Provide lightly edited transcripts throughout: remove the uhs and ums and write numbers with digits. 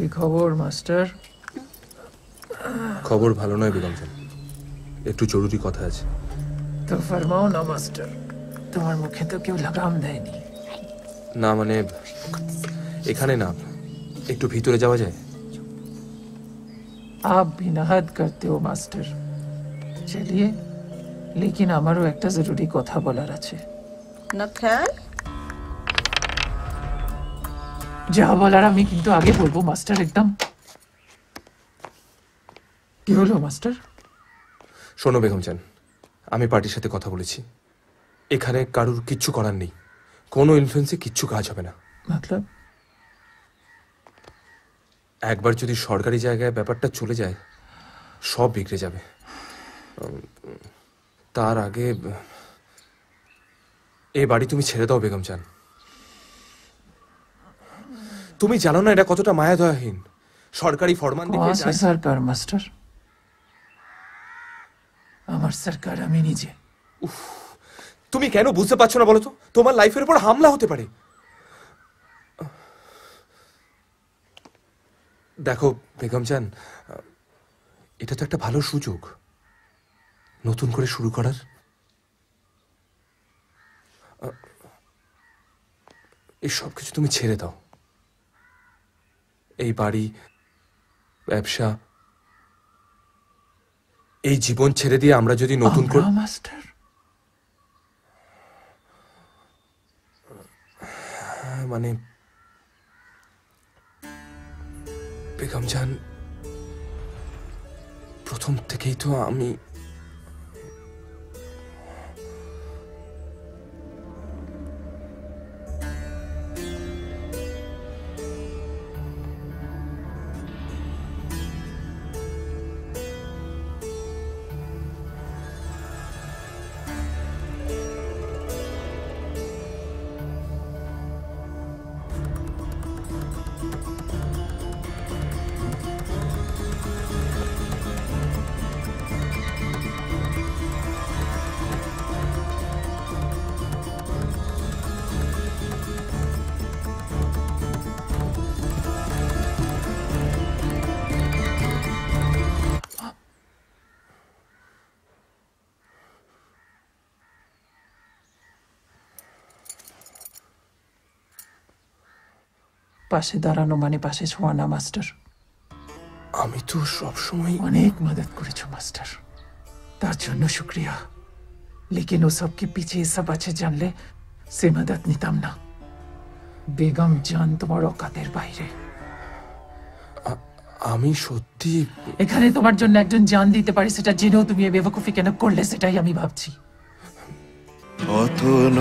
কি খবর মাস্টার? খবর ভালো নয় বেগম জান, একটু জরুরি কথা আছে। তো ফরমাও না মাস্টার, তোমার মুখে তো কেউ লাগাম দেয়নি। না মানে এখানে না, একটু ভিতরে যাওয়া যায়? आप भी नहद करते हो मास्टर। चलिए, लेकिन আমারও একটা জরুরি কথা বলার আছে। নখান যা বলার আমি কিন্তু আগে বলবো মাস্টার। একদম কি হলো মাস্টার? শোনো বেগম জান, আমি পার্টির সাথে কথা বলেছি, এখানে কারুর কিচ্ছু করার নেই, কোনো ইনফ্লুয়েন্সে কিচ্ছু কাজ হবে না। मतलब একবার যদি সরকারি জায়গায় ব্যাপারটা চলে যায় সব বিগড়ে যাবে। তার আগে এই বাড়ি তুমি ছেড়ে দাও বেগম জান। তুমি জানো না এটা কতটা মায়া দয়াহীন। সরকারি ফরমান कौन सा सरकार मास्टर? আমার সরকার আমি নিজে। তুমি কেন বুঝতে পারছো না বলো তো? তোমার লাইফের উপর হামলা হতে পারে। দেখো বেগম জান, এটা তো একটা ভালো সুযোগ নতুন করে শুরু করার। এই সব কিছু তুমি ছেড়ে দাও, এই বাড়ি, ব্যবসা, এই জীবন ছেড়ে দিয়ে আমরা যদি নতুন করে মাস্টার মানে বেগম জান, প্রথম থেকেই তো আমি পাশে দাঁড়ানো মানে পাশে ছোঁয়া না মাস্টার। আমি তো সবসময় অনেক মদদ করেছো মাস্টার, তার জন্য শুক্রিয়া। लेकिन वो सब के पीछे ये सब আছে জানলে সে মদদ নিতাম না। বেগম জান তোমার অকাতের বাইরে। আমি সত্যি এখানে তোমার জন্য একজন জান দিতে পারে সেটা জেনেও তুমি এই বেবকুফি কেন করলে সেটাই আমি ভাবছি। অতন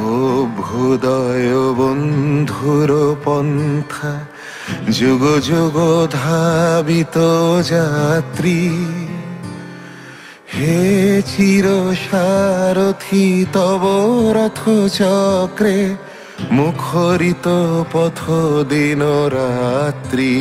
অভ্যুদয় বন্ধুর পন্থা, যুগ যুগ ধাবিত যাত্রী, হে চির সারথি তব রথ চক্রে, মুখরিত পথ দিন রাত্রি।